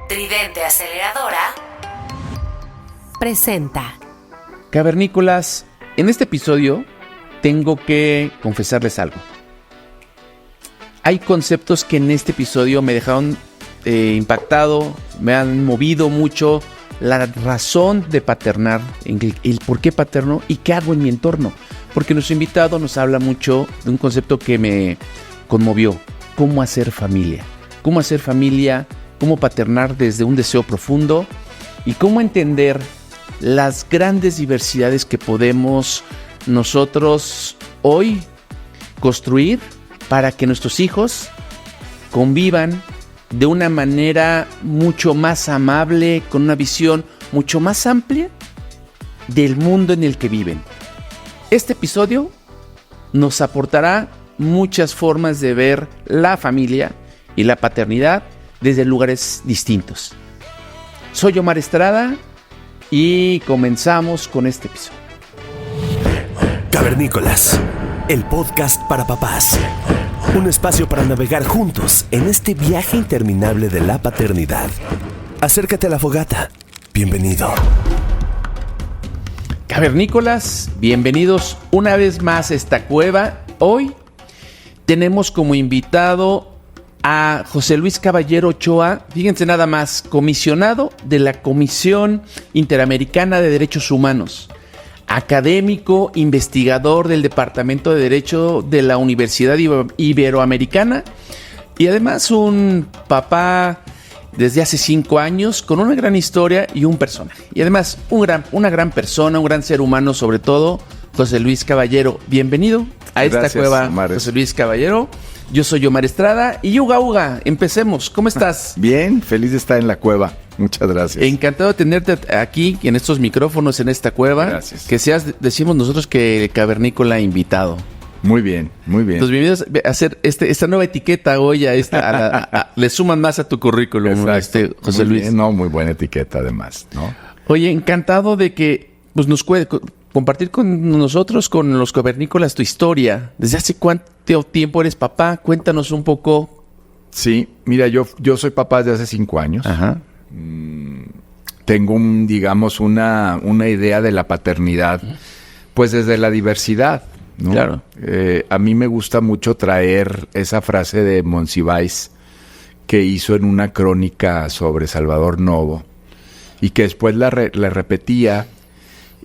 Tridente Aceleradora presenta. Cavernícolas, en este episodio tengo que confesarles algo. Hay conceptos que en este episodio me dejaron impactado, me han movido mucho. La razón de paternar, el por qué paterno y qué hago en mi entorno. Porque nuestro invitado nos habla mucho de un concepto que me conmovió. Cómo hacer familia. Cómo hacer familia, cómo paternar desde un deseo profundo y cómo entender las grandes diversidades que podemos nosotros hoy construir para que nuestros hijos convivan de una manera mucho más amable, con una visión mucho más amplia del mundo en el que viven. Este episodio nos aportará muchas formas de ver la familia y la paternidad desde lugares distintos. Soy Omar Estrada y comenzamos con este episodio. Cavernícolas, el podcast para papás. Un espacio para navegar juntos en este viaje interminable de la paternidad. Acércate a la fogata. Bienvenido. Cavernícolas, bienvenidos una vez más a esta cueva. Hoy tenemos como invitado a José Luis Caballero Ochoa, fíjense nada más, comisionado de la Comisión Interamericana de Derechos Humanos, académico, investigador del Departamento de Derecho de la Universidad Iberoamericana y además un papá desde hace 5 años con una gran historia y un personaje. Y además una gran persona, un gran ser humano sobre todo, José Luis Caballero. Bienvenido a esta cueva, Omar. José Luis Caballero. Yo soy Omar Estrada y Uga, empecemos. ¿Cómo estás? Bien, feliz de estar en la cueva. Muchas gracias. Encantado de tenerte aquí, en estos micrófonos, en esta cueva. Gracias. Que seas, decimos nosotros, que cavernícola invitado. Muy bien, muy bien. Entonces, bienvenidos a hacer esta nueva etiqueta hoy le suman más a tu currículum, José Luis. Bien, no, muy buena etiqueta además, ¿no? Oye, encantado de que pues, nos compartir con nosotros, con los cavernícolas, tu historia. ¿Desde hace cuánto tiempo eres papá? Cuéntanos un poco. Sí, mira, yo soy papá desde hace 5 años. Ajá. Tengo una idea de la paternidad, pues desde la diversidad, ¿no? Claro. A mí me gusta mucho traer esa frase de Monsiváis que hizo en una crónica sobre Salvador Novo y que después la repetía.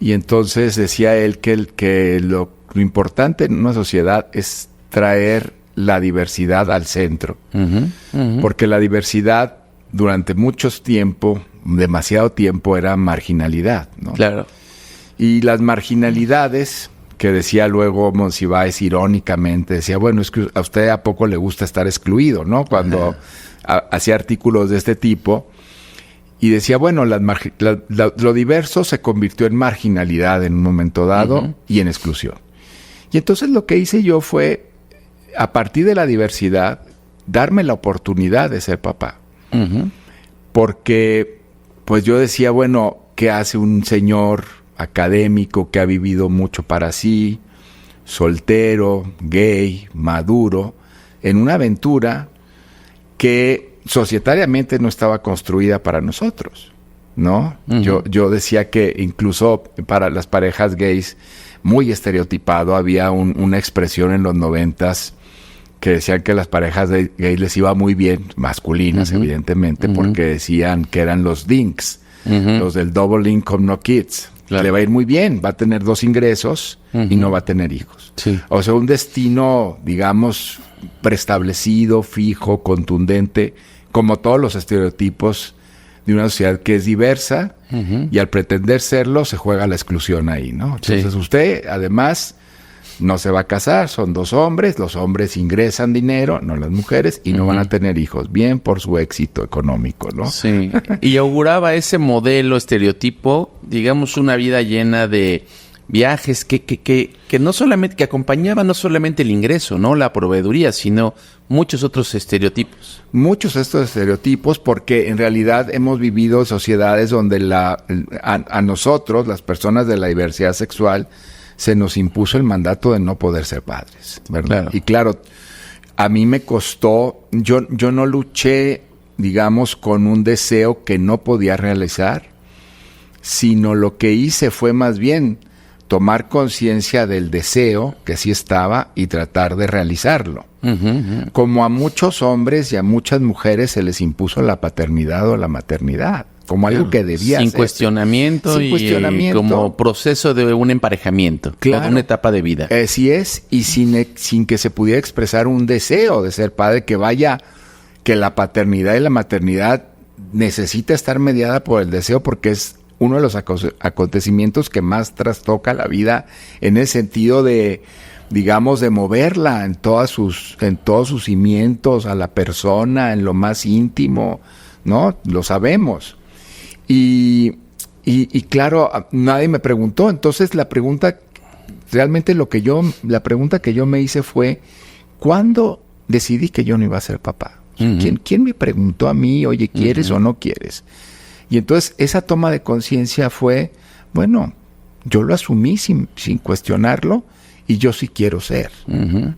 Y entonces decía él que lo importante en una sociedad es traer la diversidad al centro. Porque la diversidad durante demasiado tiempo era marginalidad, ¿no? Claro. Y las marginalidades, que decía luego Monsiváis irónicamente, decía, bueno, es que a usted a poco le gusta estar excluido, ¿no? Cuando hacía artículos de este tipo. Y decía, bueno, lo diverso se convirtió en marginalidad en un momento dado y en exclusión. Y entonces lo que hice yo fue, a partir de la diversidad, darme la oportunidad de ser papá. Porque, pues yo decía, bueno, ¿qué hace un señor académico que ha vivido mucho para sí, soltero, gay, maduro, en una aventura que societariamente no estaba construida para nosotros, ¿no? Yo decía que incluso para las parejas gays, muy estereotipado, había una expresión en los 90s que decían que las parejas gays les iba muy bien, masculinas evidentemente, porque decían que eran los dinks, los del double income no kids. Claro. Le va a ir muy bien, va a tener 2 ingresos y no va a tener hijos. Sí. O sea, un destino, digamos, preestablecido, fijo, contundente, como todos los estereotipos de una sociedad que es diversa y al pretender serlo se juega la exclusión ahí, ¿no? Entonces usted, además, no se va a casar, son 2 hombres, los hombres ingresan dinero, no las mujeres, y no van a tener hijos, bien por su éxito económico, ¿no? Sí, y auguraba ese modelo estereotipo, digamos, una vida llena de viajes que no solamente, que acompañaba no solamente el ingreso, ¿no? La proveeduría, sino muchos otros estereotipos. Muchos de estos estereotipos, porque en realidad hemos vivido sociedades donde a nosotros, las personas de la diversidad sexual, se nos impuso el mandato de no poder ser padres, ¿verdad? Claro. Y claro, a mí me costó, yo no luché digamos, con un deseo que no podía realizar, sino lo que hice fue más bien tomar conciencia del deseo que sí estaba y tratar de realizarlo. Como a muchos hombres y a muchas mujeres se les impuso la paternidad o la maternidad, como algo que debía sin hacerse. Cuestionamiento Sin y cuestionamiento. como proceso de un emparejamiento, Claro. o una etapa de vida. Así es, y sin que se pudiera expresar un deseo de ser padre, que la paternidad y la maternidad necesita estar mediada por el deseo, porque es uno de los acontecimientos que más trastoca la vida en el sentido de, digamos, de moverla en todos sus cimientos a la persona, en lo más íntimo, ¿no? Lo sabemos. Y claro, nadie me preguntó. Entonces la pregunta que yo me hice fue, ¿cuándo decidí que yo no iba a ser papá? ¿Quién me preguntó a mí, oye, ¿quieres o no quieres? Y entonces esa toma de conciencia fue, bueno, yo lo asumí sin cuestionarlo y yo sí quiero ser.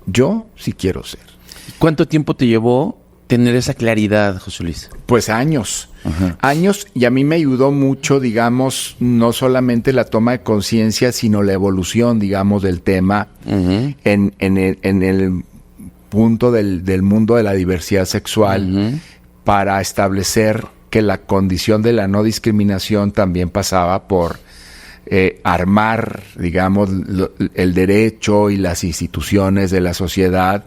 Yo sí quiero ser. ¿Cuánto tiempo te llevó tener esa claridad, José Luis? Pues años, y a mí me ayudó mucho, digamos, no solamente la toma de conciencia, sino la evolución, digamos, del tema en el punto del mundo de la diversidad sexual, para establecer que la condición de la no discriminación también pasaba por armar, digamos, el derecho y las instituciones de la sociedad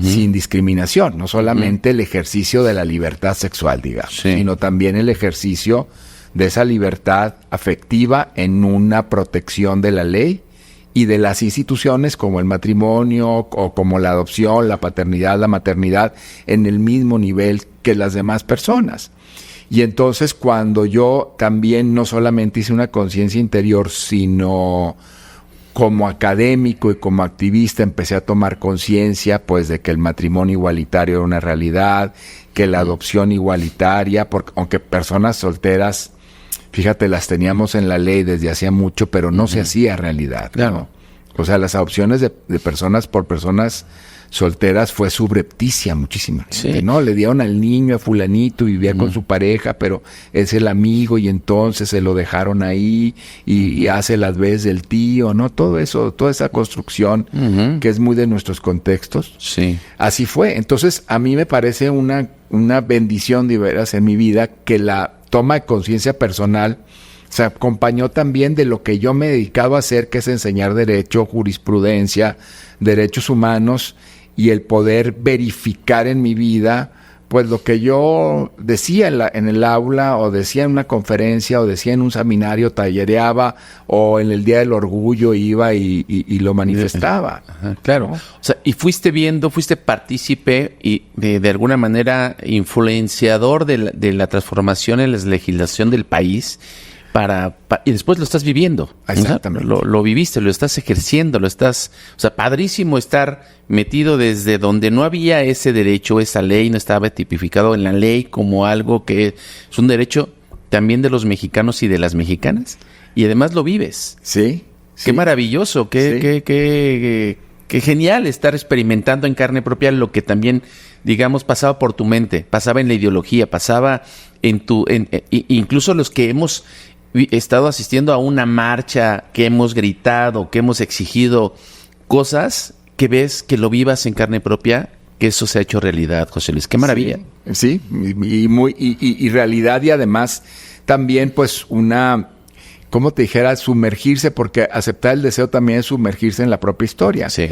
sin discriminación, no solamente el ejercicio de la libertad sexual, digamos, sino también el ejercicio de esa libertad afectiva en una protección de la ley y de las instituciones como el matrimonio o como la adopción, la paternidad, la maternidad, en el mismo nivel que las demás personas. Y entonces cuando yo también no solamente hice una conciencia interior, sino como académico y como activista empecé a tomar conciencia pues de que el matrimonio igualitario era una realidad, que la adopción igualitaria, porque aunque personas solteras, fíjate, las teníamos en la ley desde hacía mucho, pero no se hacía realidad. Claro. ¿No? O sea, las adopciones de personas por personas solteras fue subrepticia muchísima gente, ¿no? Le dieron al niño a fulanito, vivía con su pareja, pero es el amigo y entonces se lo dejaron ahí y hace las veces del tío, ¿no? Todo eso, toda esa construcción que es muy de nuestros contextos. Sí. Así fue. Entonces, a mí me parece una bendición de veras en mi vida que la toma de conciencia personal se acompañó también de lo que yo me he dedicado a hacer, que es enseñar derecho, jurisprudencia, derechos humanos, y el poder verificar en mi vida pues lo que yo decía en el aula, o decía en una conferencia, o decía en un seminario, tallereaba, o en el Día del Orgullo iba y lo manifestaba. Ajá, claro. ¿No? O sea, y fuiste partícipe y de alguna manera influenciador de la transformación en la legislación del país, y después lo estás viviendo. Exactamente. Lo viviste, lo estás ejerciendo, o sea, padrísimo estar metido desde donde no había ese derecho, esa ley, no estaba tipificado en la ley como algo que es un derecho también de los mexicanos y de las mexicanas, y además lo vives. Sí. Qué maravilloso, qué genial estar experimentando en carne propia lo que también, digamos, pasaba por tu mente, pasaba en la ideología, pasaba incluso los que hemos estado asistiendo a una marcha, que hemos gritado, que hemos exigido cosas, que ves que lo vivas en carne propia, que eso se ha hecho realidad, José Luis. ¡Qué maravilla! Sí, y realidad, y además también pues como te dijera, sumergirse, porque aceptar el deseo también es sumergirse en la propia historia. Sí.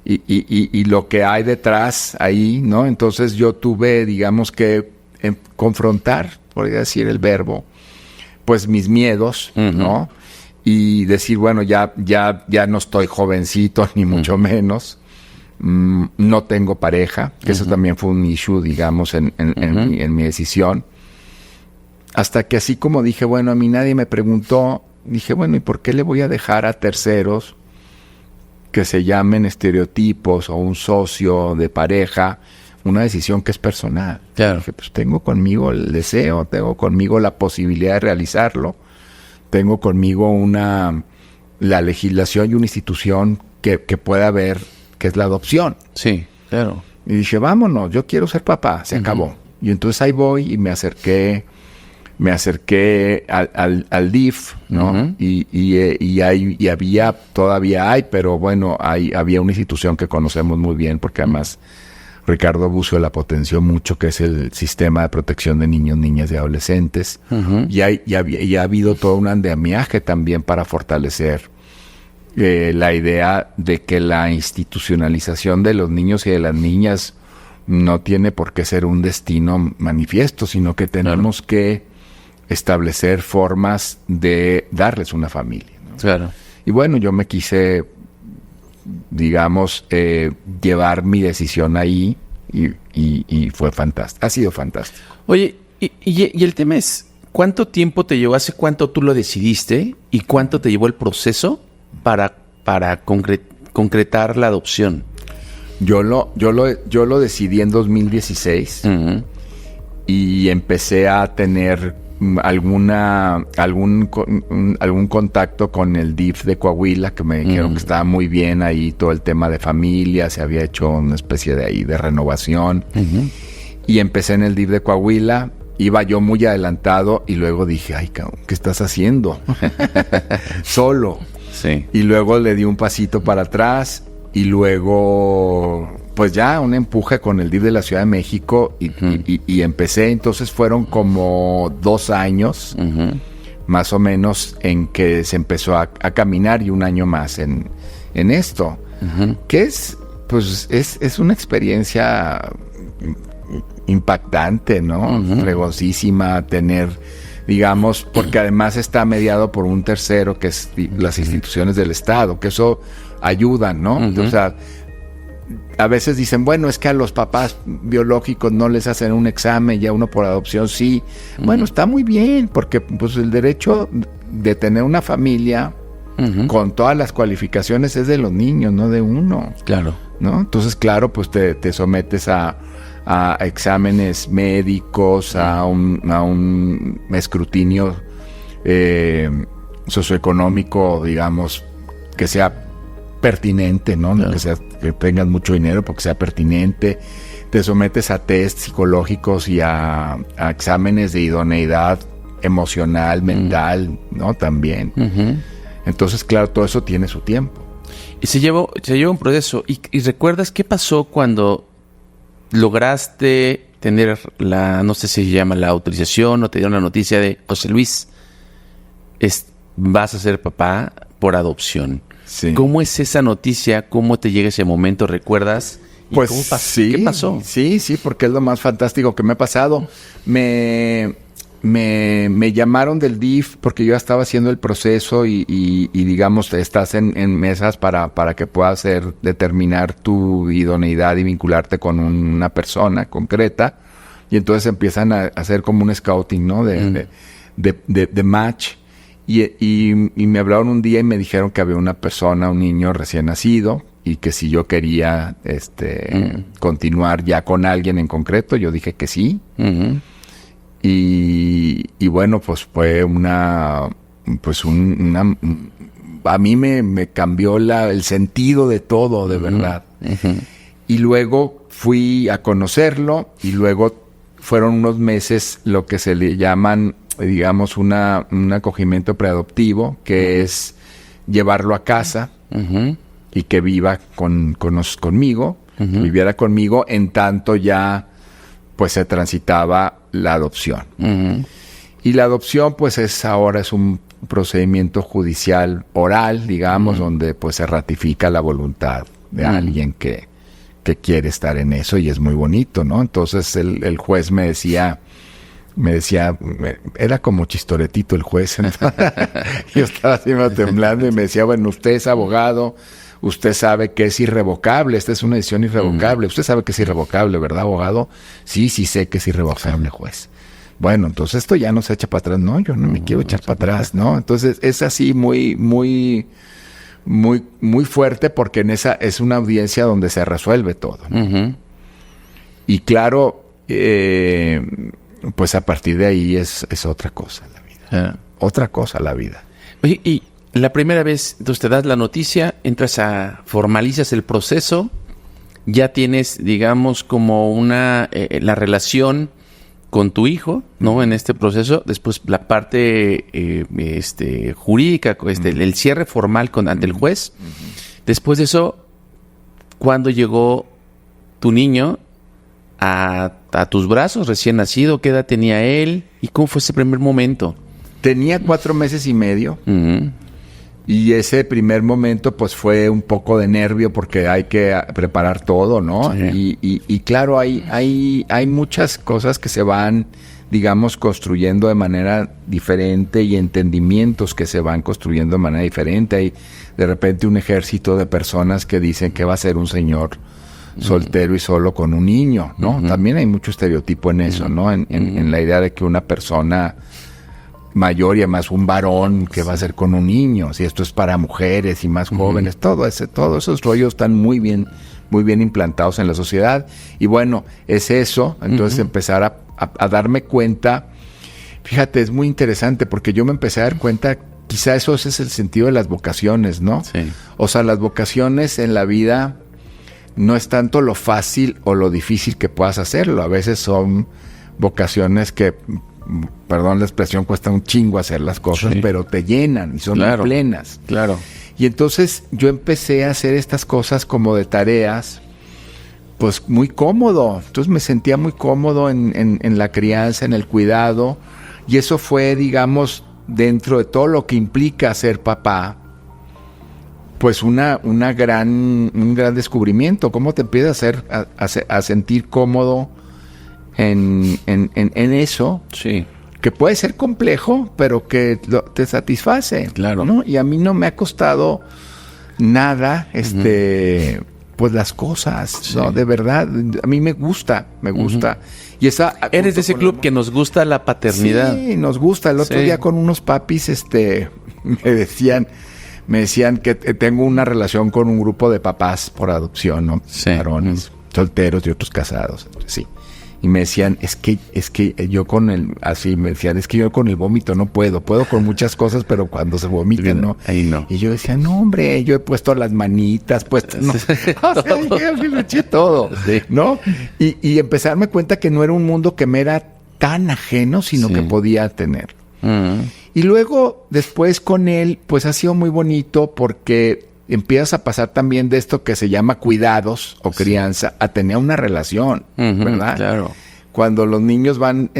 Y lo que hay detrás ahí, ¿no? Entonces yo tuve, digamos, que confrontar, podría decir el verbo, pues mis miedos, ¿no? Y decir, bueno, ya no estoy jovencito, ni mucho menos. No tengo pareja, que eso también fue un issue, digamos, en mi decisión. Hasta que así como dije, bueno, a mí nadie me preguntó, dije, bueno, ¿y por qué le voy a dejar a terceros que se llamen estereotipos o un socio de pareja una decisión que es personal? Claro. Dije, pues tengo conmigo el deseo, tengo conmigo la posibilidad de realizarlo, tengo conmigo la legislación y una institución que pueda ver, que es la adopción. Sí, claro. Y dije, vámonos, yo quiero ser papá, se acabó. Y entonces ahí voy y me acerqué al DIF, ¿no? Uh-huh. Y había, todavía hay, pero bueno, había una institución que conocemos muy bien, porque además Ricardo Bucio la potenció mucho, que es el Sistema de Protección de Niños, Niñas y Adolescentes. Uh-huh. Y ha habido todo un andamiaje también para fortalecer la idea de que la institucionalización de los niños y de las niñas no tiene por qué ser un destino manifiesto, sino que tenemos que establecer formas de darles una familia, ¿no? Claro. Y bueno, yo me quise, digamos, llevar mi decisión ahí y fue fantástico. Ha sido fantástico. Oye, y el tema es, ¿cuánto tiempo te llevó? ¿Hace cuánto tú lo decidiste? ¿Y cuánto te llevó el proceso para concretar la adopción? Yo lo decidí en 2016. Uh-huh. Y empecé a tener algún contacto con el DIF de Coahuila, que me dijeron que estaba muy bien ahí todo el tema de familia, se había hecho una especie de renovación. Uh-huh. Y empecé en el DIF de Coahuila, iba yo muy adelantado y luego dije, ay, cabrón, ¿qué estás haciendo? Solo. Sí. Y luego le di un pasito para atrás y luego, pues ya, un empuje con el DIF de la Ciudad de México y empecé. Entonces fueron como 2 años, más o menos, en que se empezó a caminar, y un año más en esto. Que es una experiencia impactante, ¿no? Fregosísima, tener, digamos, porque además está mediado por un tercero, que es las instituciones del Estado, que eso ayudan, ¿no? O sea, a veces dicen, bueno, es que a los papás biológicos no les hacen un examen, ya uno por adopción sí. Bueno, está muy bien, porque pues el derecho de tener una familia con todas las cualificaciones es de los niños, no de uno. Claro. ¿No? Entonces, claro, pues te sometes a exámenes médicos, a un escrutinio socioeconómico, digamos, que sea pertinente, ¿no? Claro. Que tengas mucho dinero, porque sea pertinente. Te sometes a test psicológicos y a exámenes de idoneidad emocional, mental, ¿no? También. Entonces, claro, todo eso tiene su tiempo. Y se llevó un proceso. ¿Y recuerdas qué pasó cuando lograste tener no sé si se llama la autorización, o te dieron la noticia de, José Luis, vas a ser papá por adopción? Sí. ¿Cómo es esa noticia? ¿Cómo te llega ese momento? ¿Recuerdas? Pues ¿cómo pasó? Sí, ¿Qué pasó? Sí, porque es lo más fantástico que me ha pasado. Me llamaron del DIF porque yo estaba haciendo el proceso y digamos, estás en mesas para que puedas determinar tu idoneidad y vincularte con una persona concreta. Y entonces empiezan a hacer como un scouting, ¿no? De match. Y me hablaron un día y me dijeron que había una persona, un niño recién nacido, y que si yo quería continuar ya con alguien en concreto, yo dije que sí. Y bueno, pues fue a mí me cambió el sentido de todo, de verdad. Y luego fui a conocerlo, y luego fueron unos meses lo que se le llaman, digamos, un acogimiento preadoptivo, que es llevarlo a casa y que viva conmigo, que viviera conmigo, en tanto ya pues se transitaba la adopción. Y la adopción pues ahora es un procedimiento judicial oral, digamos, donde pues se ratifica la voluntad de alguien que quiere estar en eso, y es muy bonito, ¿no? Entonces el juez me decía, era como chistoretito el juez. Yo estaba así temblando y me decía, bueno, usted es abogado, usted sabe que es irrevocable, esta es una decisión irrevocable. Usted sabe que es irrevocable, ¿verdad, abogado? Sí, sé que es irrevocable, juez. Bueno, entonces esto ya no se echa para atrás. No, yo no me quiero echar para atrás, ¿no? Entonces es así muy fuerte, porque en esa es una audiencia donde se resuelve todo, ¿no? Y claro, pues a partir de ahí es otra cosa la vida. Otra cosa la vida. Oye, y la primera vez, entonces te das la noticia, formalizas el proceso, ya tienes, digamos, como la relación con tu hijo, ¿no? En este proceso, después la parte jurídica, el cierre formal ante el juez. Después de eso, ¿cuándo llegó tu niño a tus brazos recién nacido? ¿Qué edad tenía él? ¿Y cómo fue ese primer momento? Tenía 4 meses y medio. Uh-huh. Y ese primer momento, pues, fue un poco de nervio porque hay que preparar todo, ¿no? Sí. Y claro, hay muchas cosas que se van, digamos, construyendo de manera diferente y entendimientos que se van construyendo de manera diferente. Hay de repente un ejército de personas que dicen que va a ser un señor soltero y solo con un niño, ¿no? Uh-huh. También hay mucho estereotipo en eso, ¿no? En la idea de que una persona mayor y además un varón que va a ser con un niño, si esto es para mujeres y más jóvenes, todos esos rollos están muy bien implantados en la sociedad. Y bueno, es eso, entonces empezar a darme cuenta. Fíjate, es muy interesante porque yo me empecé a dar cuenta, quizá eso es el sentido de las vocaciones, ¿no? Sí. O sea, las vocaciones en la vida no es tanto lo fácil o lo difícil que puedas hacerlo, a veces son vocaciones que, perdón la expresión, cuesta un chingo hacer las cosas, sí, pero te llenan y son muy plenas. Claro. Y entonces yo empecé a hacer estas cosas como de tareas, pues muy cómodo. Entonces me sentía muy cómodo en la crianza, en el cuidado. Y eso fue, digamos, dentro de todo lo que implica ser papá, pues un gran descubrimiento. ¿Cómo te empiezas a sentir cómodo en eso? Sí. Que puede ser complejo, pero que te satisface. Claro. ¿No? Y a mí no me ha costado nada, pues las cosas, sí, ¿no? De verdad, a mí me gusta. Y esa, eres de ese club que nos gusta la paternidad. Sí, nos gusta. El otro día con unos papis, me decían que tengo una relación con un grupo de papás por adopción, ¿no? Sí. Varones, solteros y otros casados. Sí. Y me decían, es que yo es que yo con el vómito no puedo con muchas cosas, pero cuando se vomita, ¿no? Ahí no. Y yo decía, no, hombre, yo he puesto las manitas, no. O sea, yo le eché todo, sí, ¿no? Y empecé a darme cuenta que no era un mundo que me era tan ajeno, sino que podía tener. Uh-huh. Y luego, después con él, pues ha sido muy bonito porque empiezas a pasar también de esto que se llama cuidados o crianza a tener una relación, ¿verdad? Claro. Cuando los niños van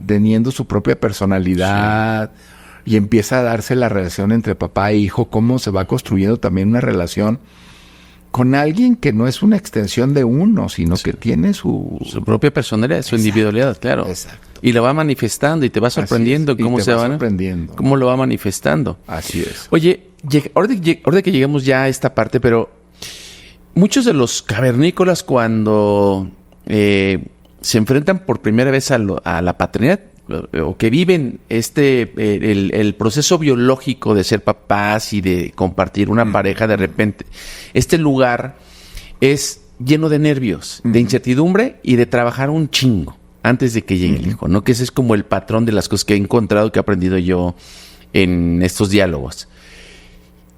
teniendo su propia personalidad, sí, y empieza a darse la relación entre papá e hijo, cómo se va construyendo también una relación con alguien que no es una extensión de uno, sino que tiene su propia personalidad, su individualidad, claro. Exacto. Y la va manifestando y te va sorprendiendo cómo se va sorprendiendo. Cómo lo va manifestando. Así es. Oye, ahora que llegamos ya a esta parte, pero muchos de los cavernícolas cuando se enfrentan por primera vez a la paternidad o que viven el proceso biológico de ser papás y de compartir una pareja, de repente este lugar es lleno de nervios, de incertidumbre y de trabajar un chingo antes de que llegue el hijo, ¿no? Que ese es como el patrón de las cosas que he encontrado, que he aprendido yo en estos diálogos.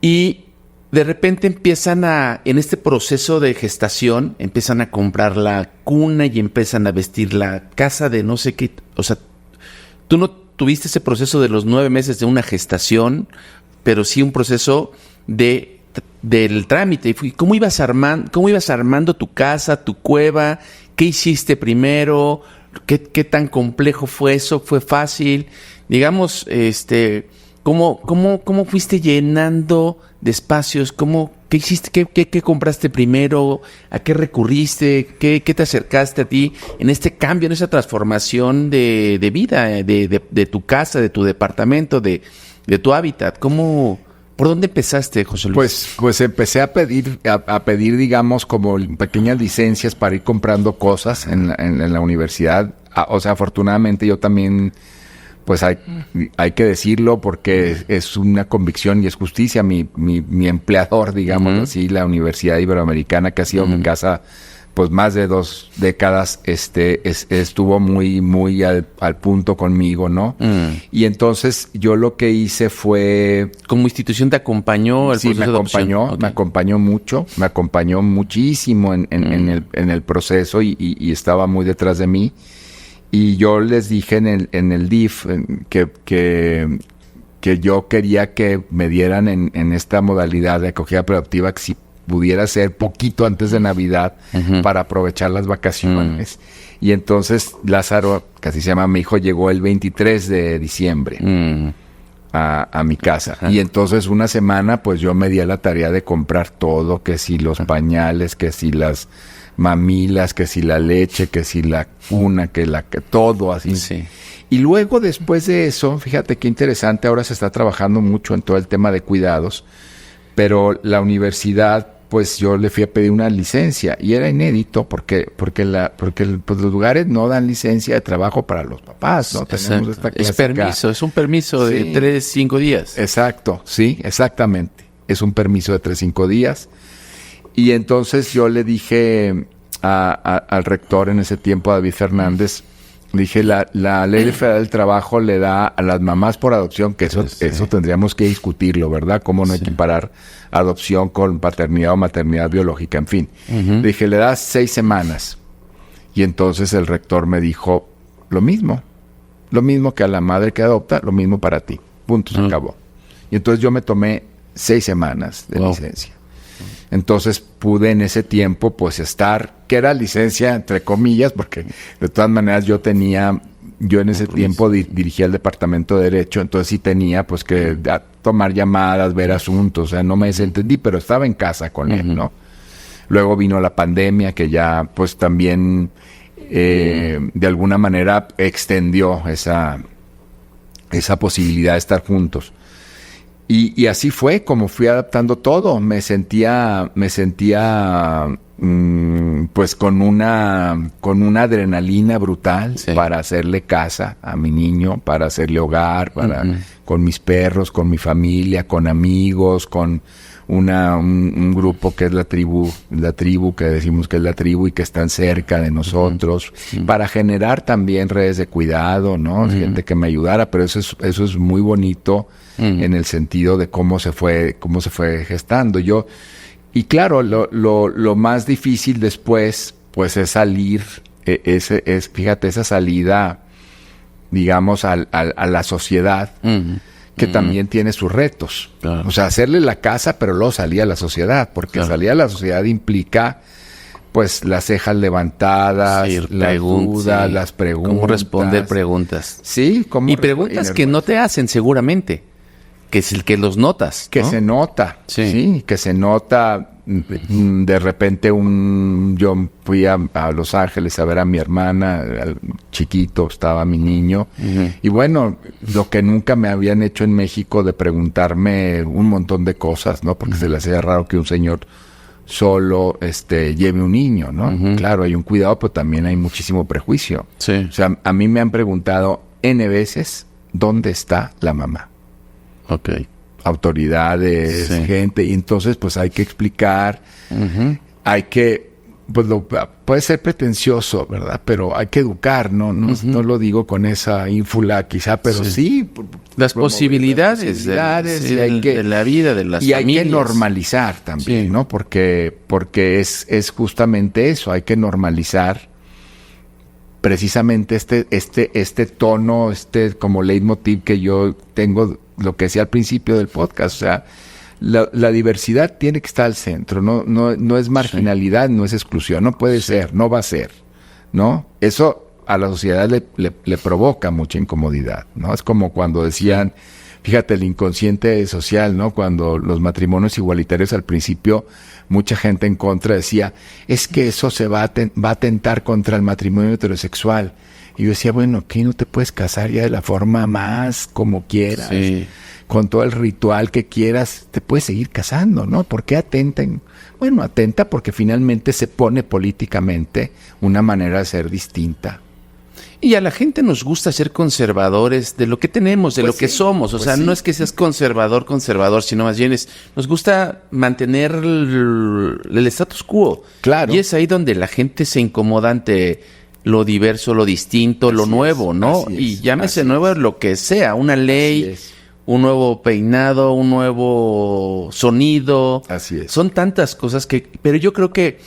Y de repente en este proceso de gestación, empiezan a comprar la cuna y empiezan a vestir la casa de no sé qué. O sea, tú no tuviste ese proceso de los 9 meses de una gestación, pero sí un proceso del trámite. ¿Cómo ibas armando tu casa, tu cueva? ¿Qué hiciste primero? ¿Qué tan complejo fue eso? ¿Fue fácil? Digamos, ¿Cómo fuiste llenando de espacios? ¿Qué hiciste? ¿Qué compraste primero? ¿A qué recurriste? ¿Qué te acercaste a ti en este cambio, en esa transformación de vida, de tu casa, de tu departamento, de tu hábitat? ¿Por dónde empezaste, José Luis? Pues empecé a pedir, digamos, como pequeñas licencias para ir comprando cosas en la universidad. O sea, afortunadamente yo también, pues hay que decirlo porque es una convicción y es justicia. Mi empleador, digamos así, la Universidad Iberoamericana, que ha sido mi casa pues más de 2 décadas, estuvo muy al punto conmigo, ¿no? Y entonces yo lo que hice fue... ¿Como institución te acompañó el proceso de adopción? Sí, me acompañó mucho, me acompañó muchísimo en el proceso y estaba muy detrás de mí. Y yo les dije en el DIF que yo quería que me dieran en esta modalidad de acogida preadoptiva, que si pudiera ser poquito antes de Navidad para aprovechar las vacaciones. Y entonces Lázaro, que así se llama mi hijo, llegó el 23 de diciembre a mi casa. Y entonces una semana pues yo me di a la tarea de comprar todo, que si los pañales, que si las mamilas, que si la leche, que si la cuna, que todo así. Sí. Y luego después de eso, fíjate qué interesante, ahora se está trabajando mucho en todo el tema de cuidados, pero la universidad, pues yo le fui a pedir una licencia y era inédito porque los lugares no dan licencia de trabajo para los papás, ¿no? Tenemos esta es permiso, es un permiso de 3-5 días. Exacto, sí, exactamente. Es un permiso de 3-5 días. Y entonces yo le dije al rector en ese tiempo, a David Fernández, le dije, la Ley Federal del Trabajo le da a las mamás por adopción, que eso tendríamos que discutirlo, ¿verdad? Cómo no equiparar adopción con paternidad o maternidad biológica, en fin. Le dije, le das 6 semanas. Y entonces el rector me dijo, lo mismo que a la madre que adopta, lo mismo para ti. Punto, se acabó. Y entonces yo me tomé 6 semanas de licencia. Entonces pude en ese tiempo pues estar, que era licencia entre comillas, porque de todas maneras yo en ese tiempo dirigía el departamento de Derecho, entonces sí tenía pues que tomar llamadas, ver asuntos, o sea, no me desentendí, pero estaba en casa con él, ¿no? Luego vino la pandemia que ya pues también de alguna manera extendió esa posibilidad de estar juntos. Y así fue como fui adaptando todo. Me sentía pues con una adrenalina brutal para hacerle casa a mi niño, para hacerle hogar, con mis perros, con mi familia, con amigos, con un grupo que es la tribu que decimos que es la tribu y que están cerca de nosotros, para generar también redes de cuidado, ¿no? Gente que me ayudara, pero eso es muy bonito en el sentido de cómo se fue gestando. Y claro, lo más difícil después, pues es salir, fíjate, esa salida, digamos, a la sociedad, que también tiene sus retos. Claro. O sea, hacerle la casa, pero luego salir a la sociedad, porque salir a la sociedad implica, pues, las cejas levantadas, las dudas, las preguntas. Cómo responder preguntas. Sí, y preguntas que no te hacen seguramente, que es el que los notas, ¿no? Que se nota, sí, que se nota. De repente yo fui a Los Ángeles a ver a mi hermana, chiquito estaba mi niño, y bueno, lo que nunca me habían hecho en México de preguntarme un montón de cosas, ¿no? Porque se le hacía raro que un señor solo lleve un niño, ¿no? Claro, hay un cuidado, pero también hay muchísimo prejuicio. Sí. O sea, a mí me han preguntado N veces, ¿dónde está la mamá? Okay. Autoridades, gente, y entonces pues hay que explicar, hay que, pues puede ser pretencioso, ¿verdad? Pero hay que educar, ¿no? No lo digo con esa ínfula quizá, pero sí las posibilidades de la vida, de las familias. Y hay que normalizar también, ¿no? Porque es justamente eso, hay que normalizar precisamente este tono, como leitmotiv que yo tengo, lo que decía al principio del podcast, o sea, la diversidad tiene que estar al centro, no es marginalidad, no es exclusión, no puede ser, no va a ser, ¿no? Eso a la sociedad le provoca mucha incomodidad, ¿no? Es como cuando decían, fíjate, el inconsciente social, ¿no? Cuando los matrimonios igualitarios al principio, mucha gente en contra decía, es que eso se va a atentar contra el matrimonio heterosexual. Y yo decía, bueno, ¿qué no te puedes casar ya de la forma más como quieras? Sí. Con todo el ritual que quieras, te puedes seguir casando, ¿no? ¿Por qué atentan? Bueno, atenta porque finalmente se pone políticamente una manera de ser distinta. Y a la gente nos gusta ser conservadores de lo que tenemos, de lo que somos. O sea, no es que seas conservador, sino más bien nos gusta mantener el status quo. Claro. Y es ahí donde la gente se incomoda ante lo diverso, lo distinto, lo nuevo, ¿no? Y llámese nuevo lo que sea, una ley, un nuevo peinado, un nuevo sonido. Así es. Son tantas cosas pero yo creo que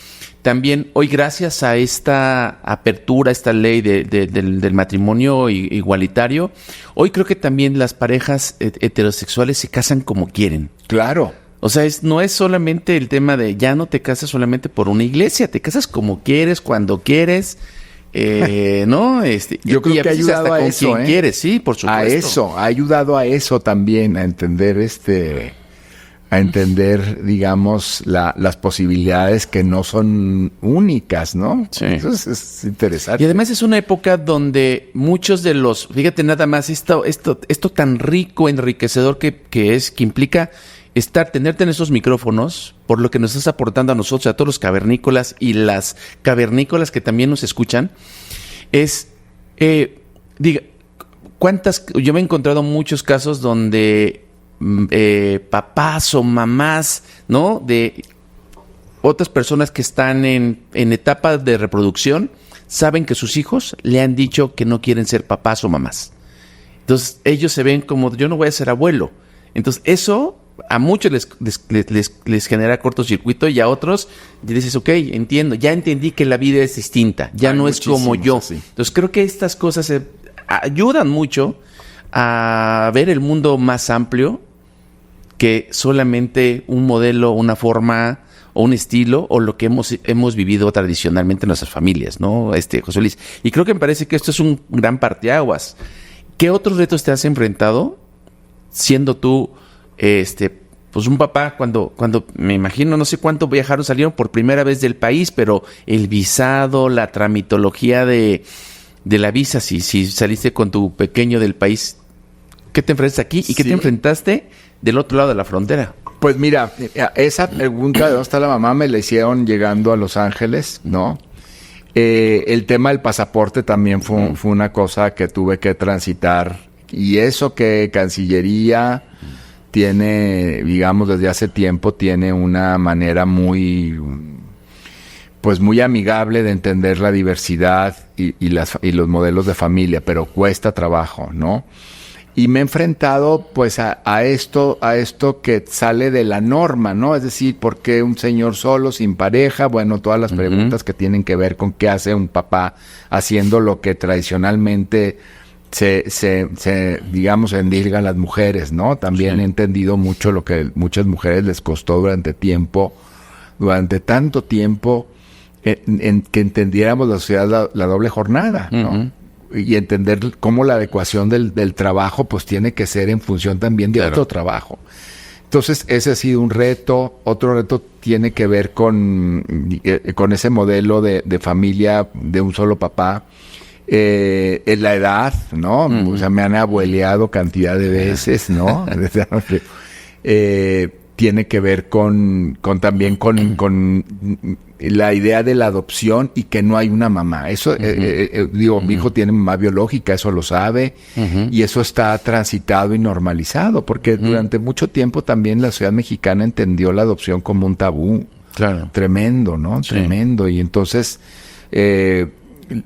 también hoy, gracias a esta apertura, esta ley del matrimonio igualitario, hoy creo que también las parejas heterosexuales se casan como quieren. Claro. O sea, no es solamente el tema de ya no te casas solamente por una iglesia, te casas como quieres, cuando quieres, ¿no? Yo creo que ha ayudado hasta a con eso, quien quieres, sí, por supuesto. A eso, ha ayudado a eso también, a entender digamos, las posibilidades que no son únicas, ¿no? Sí. Eso es interesante. Y además es una época donde muchos de los, fíjate nada más, esto tan rico, enriquecedor que implica tenerte en esos micrófonos, por lo que nos estás aportando a nosotros, a todos los cavernícolas y las cavernícolas que también nos escuchan, yo me he encontrado muchos casos donde papás o mamás, ¿no? De otras personas que están en etapa de reproducción, saben que sus hijos le han dicho que no quieren ser papás o mamás. Entonces ellos se ven como, yo no voy a ser abuelo. Entonces eso a muchos les genera cortocircuito, y a otros dices, ok, entiendo, ya entendí que la vida es distinta, ya no es como yo. Así. Entonces creo que estas cosas ayudan mucho a ver el mundo más amplio que solamente un modelo, una forma o un estilo, o lo que hemos vivido tradicionalmente en nuestras familias, ¿no? José Luis. Y creo que me parece que esto es un gran parteaguas. ¿Qué otros retos te has enfrentado siendo tú pues un papá, cuando me imagino, no sé cuánto viajaron, salieron por primera vez del país, pero el visado, la tramitología de la visa, si saliste con tu pequeño del país, ¿qué te enfrentaste aquí y qué te enfrentaste del otro lado de la frontera? Pues mira, esa pregunta de dónde está la mamá me la hicieron llegando a Los Ángeles, ¿no? El tema del pasaporte también fue una cosa que tuve que transitar, y eso que Cancillería tiene, digamos, desde hace tiempo, tiene una manera muy amigable de entender la diversidad y los modelos de familia, pero cuesta trabajo, ¿no? Y me he enfrentado pues a esto que sale de la norma, ¿no? Es decir, ¿por qué un señor solo, sin pareja? Bueno, todas las preguntas que tienen que ver con qué hace un papá haciendo lo que tradicionalmente se digamos, endilgan las mujeres, ¿no? También he entendido mucho lo que muchas mujeres les costó durante tanto tiempo, en que entendiéramos la sociedad la doble jornada, ¿no? Y entender cómo la adecuación del trabajo pues tiene que ser en función también de otro trabajo. Entonces ese ha sido un reto. Otro reto tiene que ver con ese modelo de familia de un solo papá. En la edad, ¿no? O sea, me han abueleado cantidad de veces, ¿no? Tiene que ver también con la idea de la adopción y que no hay una mamá. Eso, mi hijo tiene mamá biológica, eso lo sabe, y eso está transitado y normalizado, porque durante mucho tiempo también la sociedad mexicana entendió la adopción como un tabú. Claro. Tremendo, ¿no? Sí. Tremendo. Y entonces,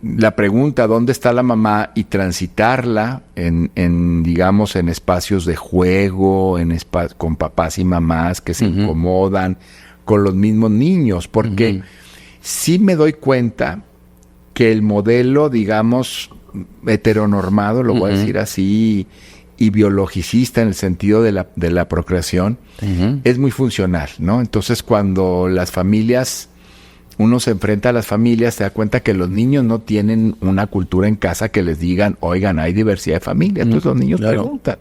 la pregunta, ¿dónde está la mamá? Y transitarla digamos, en espacios de juego, con papás y mamás que se incomodan, con los mismos niños, porque sí me doy cuenta que el modelo, digamos, heteronormado, lo voy a decir así, y biologicista en el sentido de la procreación, es muy funcional, ¿no? Entonces, cuando uno se enfrenta a las familias, se da cuenta que los niños no tienen una cultura en casa que les digan, oigan, hay diversidad de familia. Entonces los niños preguntan.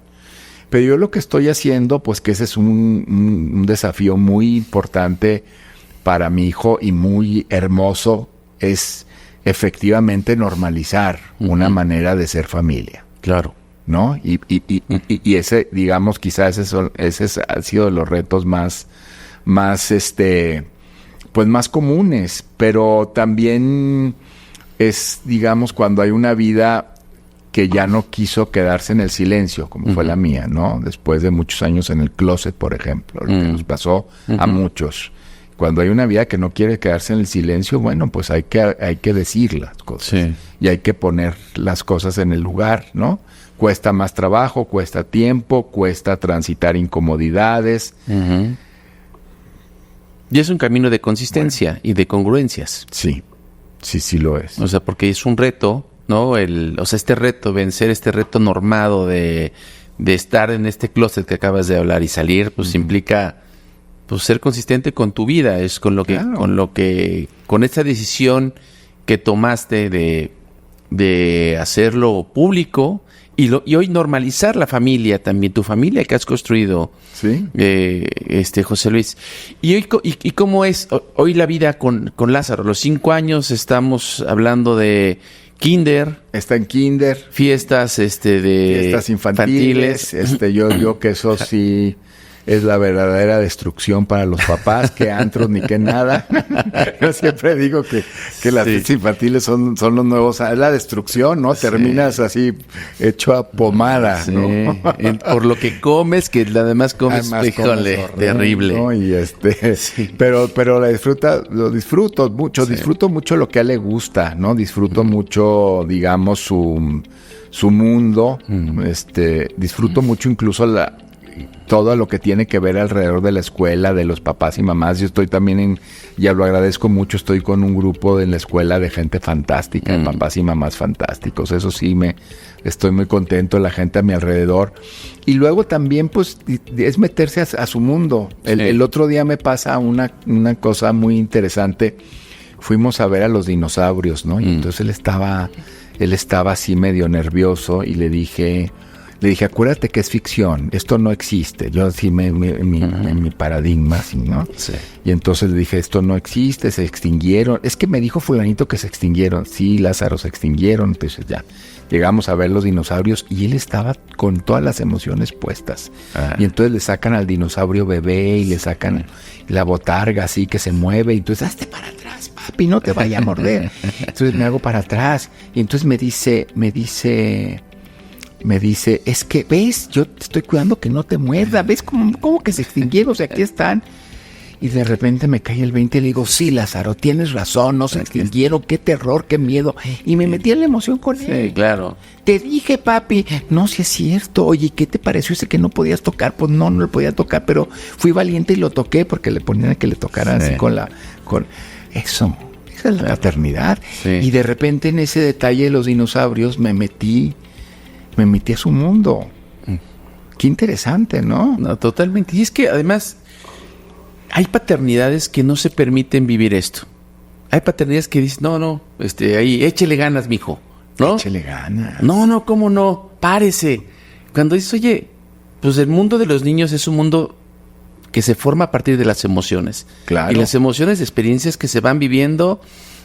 Pero yo lo que estoy haciendo, pues que ese es un desafío muy importante para mi hijo y muy hermoso, es efectivamente normalizar una manera de ser familia. Claro. ¿No? Y ese, digamos, quizás ese ha sido de los retos más pues más comunes, pero también es, digamos, cuando hay una vida que ya no quiso quedarse en el silencio, como fue la mía, ¿no? Después de muchos años en el closet, por ejemplo, lo que nos pasó a muchos. Cuando hay una vida que no quiere quedarse en el silencio, bueno, pues hay que decir las cosas. Sí. Y hay que poner las cosas en el lugar, ¿no? Cuesta más trabajo, cuesta tiempo, cuesta transitar incomodidades. Y es un camino de consistencia y de congruencias. Sí lo es. O sea, porque es un reto, ¿no? Este reto, vencer este reto normado de estar en este closet que acabas de hablar y salir, pues implica pues ser consistente con tu vida, es con lo que, Claro. con esta decisión que tomaste de hacerlo público y hoy normalizar la familia también, tu familia que has construido, Sí. José Luis. Y cómo es hoy la vida con Lázaro. Los 5 años estamos hablando de kinder, Está en kinder, fiestas, fiestas infantiles. Yo que eso sí es la verdadera destrucción para los papás, que antros ni que nada. Yo siempre digo que las fiestas infantiles son los nuevos, es la destrucción, ¿no? Terminas así hecho a pomada, Sí, ¿no? por lo que comes, que además comes, Además, híjole, comes horrendo, terrible. ¿no? Y pero lo disfruto mucho, disfruto mucho lo que a él le gusta, ¿no? Disfruto mucho, digamos, su mundo, disfruto mucho incluso todo lo que tiene que ver alrededor de la escuela, de los papás y mamás. Yo estoy también ya lo agradezco mucho, estoy con un grupo en la escuela de gente fantástica, de papás y mamás fantásticos. Eso sí, estoy muy contento, la gente a mi alrededor. Y luego también, pues, es meterse a su mundo. El otro día me pasa una cosa muy interesante. Fuimos a ver a los dinosaurios, ¿no? Y entonces él estaba así medio nervioso y le dije, acuérdate que es ficción, esto no existe. Yo así en mi paradigma, así, ¿no? Sí. Y entonces le dije, esto no existe, se extinguieron. Es que me dijo fulanito que se extinguieron. Sí, Lázaro, se extinguieron. Entonces ya, llegamos a ver los dinosaurios y él estaba con todas las emociones puestas. Y entonces le sacan al dinosaurio bebé y le sacan la botarga así que se mueve. Y entonces, hazte para atrás, papi, no te vaya a morder. Entonces me hago para atrás. Y entonces me dice, es que, ¿ves? Yo te estoy cuidando que no te muerda. ¿Ves cómo que se extinguieron? O sea, aquí están. Y de repente me cae el 20 y le digo, sí, Lázaro, tienes razón, no se extinguieron. Qué terror, qué miedo. Y me metí en la emoción con él. Sí, claro. Te dije, papi. No, si es cierto. Oye, ¿qué te pareció ese que no podías tocar? Pues no lo podía tocar, pero fui valiente y lo toqué porque le ponían a que le tocaran así con eso. Esa es la paternidad. Sí. Y de repente en ese detalle de los dinosaurios me metí a su mundo. Qué interesante, ¿no? No, totalmente. Y es que además hay paternidades que no se permiten vivir esto. Hay paternidades que dicen, no, ahí, échele ganas, mijo, ¿no? Échele ganas. No, ¿cómo no? Párese. Cuando dices, oye, pues el mundo de los niños es un mundo que se forma a partir de las emociones. Claro. Y las emociones, experiencias que se van viviendo,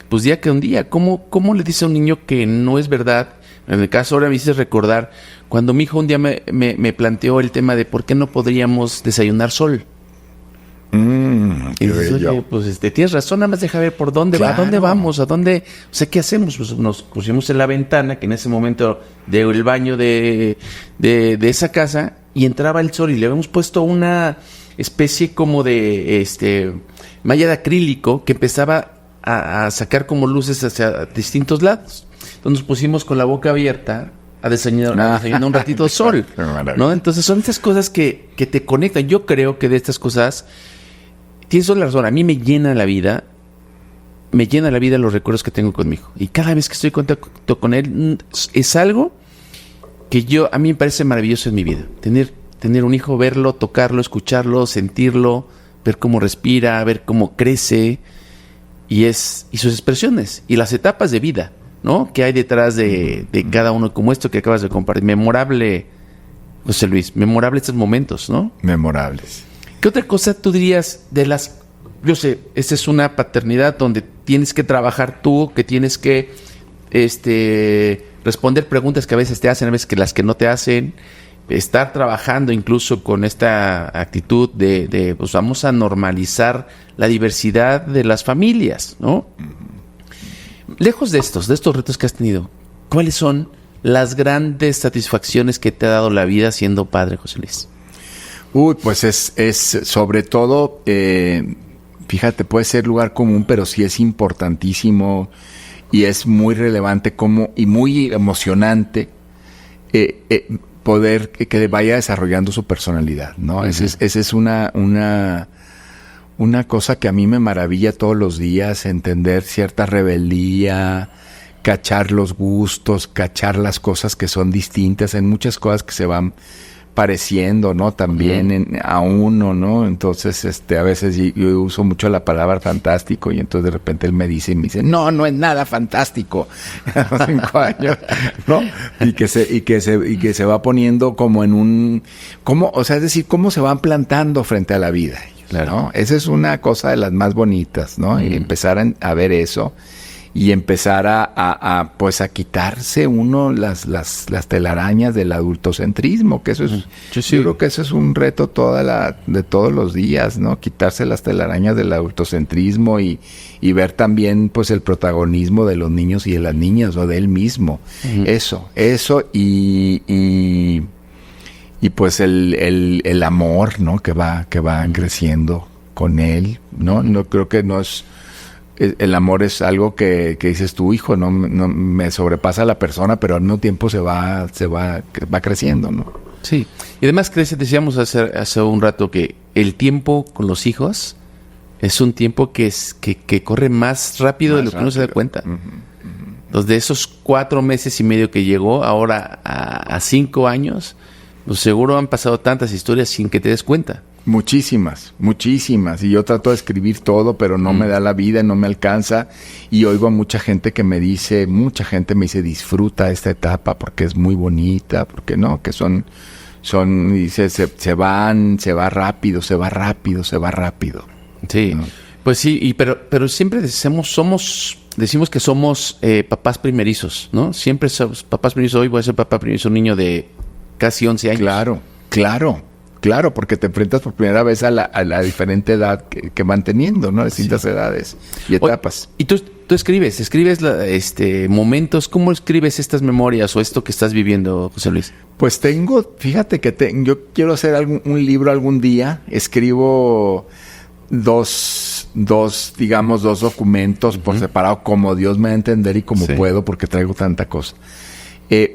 pues día con día. ¿Cómo le dice a un niño que no es verdad? En el caso ahora me hice recordar cuando mi hijo un día me planteó el tema de por qué no podríamos desayunar sol. Y dices, oye, pues tienes razón, nada más deja ver por dónde va, a dónde vamos, a dónde, o sea, ¿qué hacemos? Pues nos pusimos en la ventana, que en ese momento del baño de esa casa, y entraba el sol y le habíamos puesto una especie como de malla de acrílico que empezaba a sacar como luces hacia distintos lados. Entonces nos pusimos con la boca abierta a desayunar un ratito de sol, ¿no? Entonces son estas cosas que te conectan. Yo creo que de estas cosas tienes toda la razón. A mí me llena la vida los recuerdos que tengo con mi hijo. Y cada vez que estoy en contacto con él, es algo que a mí me parece maravilloso en mi vida. Tener un hijo, verlo, tocarlo, escucharlo, sentirlo, ver cómo respira, ver cómo crece y sus expresiones y las etapas de vida, ¿no? Que hay detrás de cada uno, como esto que acabas de compartir. Memorable, José Luis, memorable estos momentos, ¿no? Memorables. ¿Qué otra cosa tú dirías de las... Yo sé, esta es una paternidad donde tienes que trabajar tú, que tienes que responder preguntas que a veces te hacen, a veces que las que no te hacen, estar trabajando incluso con esta actitud de pues vamos a normalizar la diversidad de las familias, ¿no? Lejos de estos retos que has tenido, ¿cuáles son las grandes satisfacciones que te ha dado la vida siendo padre, José Luis? Pues es sobre todo, fíjate, puede ser lugar común, pero sí es importantísimo y es muy relevante y muy emocionante poder que vaya desarrollando su personalidad, ¿no? Uh-huh. Esa es una una cosa que a mí me maravilla todos los días, entender cierta rebeldía, cachar los gustos, cachar las cosas que son distintas, en muchas cosas que se van pareciendo, ¿no? También a uno, ¿no? Entonces, a veces yo uso mucho la palabra fantástico y entonces de repente él me dice, no es nada fantástico. A los 5 años, ¿no? Y que se va poniendo como en un, es decir, cómo se van plantando frente a la vida, ¿no? Esa es una cosa de las más bonitas, ¿no? Y empezar a ver eso. Y empezar a quitarse uno las telarañas del adultocentrismo, que eso es, yo creo que eso es un reto de todos los días, ¿no? Quitarse las telarañas del adultocentrismo y ver también, pues, el protagonismo de los niños y de las niñas, o de él mismo. Eso, y pues el amor, ¿no? Que va creciendo con él, ¿no? No creo que no es... El amor es algo que dices tu hijo, no me sobrepasa la persona, pero al mismo tiempo va creciendo, ¿no? Sí, y además crece, decíamos hace un rato que el tiempo con los hijos es un tiempo que corre más rápido de lo que uno se da cuenta. Entonces, de esos 4 meses y medio que llegó, ahora a 5 años, pues seguro han pasado tantas historias sin que te des cuenta. Muchísimas. Y yo trato de escribir todo, pero no me da la vida, no me alcanza. Y oigo a mucha gente me dice, disfruta esta etapa porque es muy bonita, porque no, que dice, se va rápido. Sí, ¿no? Pues sí, pero siempre decimos que somos papás primerizos, ¿no? Siempre somos papás primerizos. Hoy voy a ser papá primerizo, un niño de casi 11 años. Claro, porque te enfrentas por primera vez a la diferente edad que van teniendo, ¿no? Distintas edades y etapas. Y tú escribes momentos. ¿Cómo escribes estas memorias o esto que estás viviendo, José Luis? Pues fíjate que yo quiero hacer un libro algún día. Escribo dos documentos por separado, como Dios me va a entender y como puedo, porque traigo tanta cosa.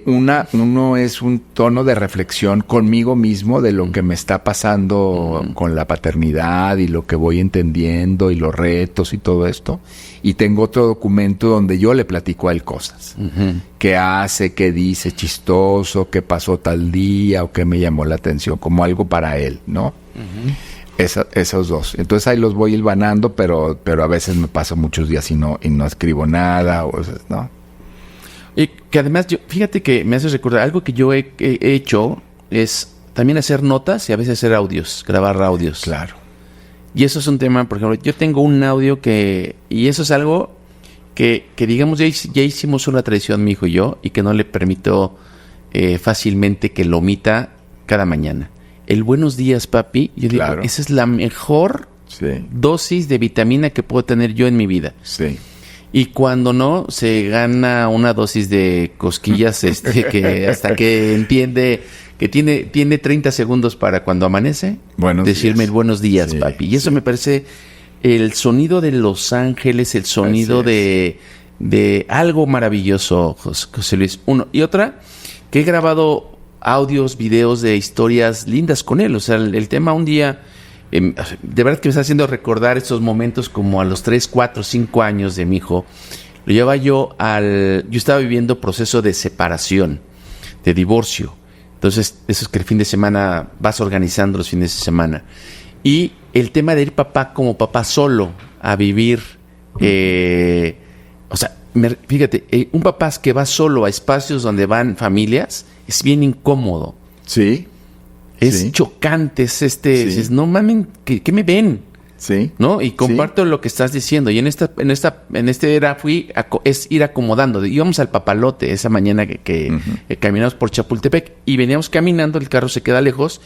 Uno es un tono de reflexión conmigo mismo de lo que me está pasando con la paternidad y lo que voy entendiendo y los retos y todo esto. Y tengo otro documento donde yo le platico a él cosas. ¿Qué hace? ¿Qué dice? Chistoso, ¿qué pasó tal día? ¿O qué me llamó la atención? Como algo para él, ¿no? Esos dos. Entonces ahí los voy hilvanando, pero a veces me paso muchos días y no escribo nada, ¿no? Y que además, fíjate que me haces recordar, algo que yo he hecho es también hacer notas y a veces hacer audios, grabar audios. Claro. Y eso es un tema, por ejemplo, yo tengo un audio y eso es algo que digamos, ya hicimos una tradición, mi hijo y yo, y que no le permito fácilmente que lo omita cada mañana. El buenos días, papi, yo digo, esa es la mejor dosis de vitamina que puedo tener yo en mi vida. Sí. Y cuando no, se gana una dosis de cosquillas que hasta que entiende que tiene 30 segundos para cuando amanece decirme el buenos días, papi. Y eso me parece el sonido de Los Ángeles, el sonido de algo maravilloso, José Luis. Uno. Y otra, que he grabado audios, videos de historias lindas con él. O sea, el tema un día... de verdad que me está haciendo recordar estos momentos como a los 3, 4, 5 años de mi hijo. Lo llevaba yo estaba viviendo proceso de separación, de divorcio. Entonces, eso es que el fin de semana vas organizando los fines de semana. Y el tema de ir como papá solo a vivir, fíjate, un papá que va solo a espacios donde van familias es bien incómodo. Sí. Es chocante, dices, no mamen, ¿qué me ven? Sí. ¿No? Y comparto lo que estás diciendo. Y en este era es ir acomodando. Íbamos al Papalote esa mañana que caminamos por Chapultepec y veníamos caminando, el carro se queda lejos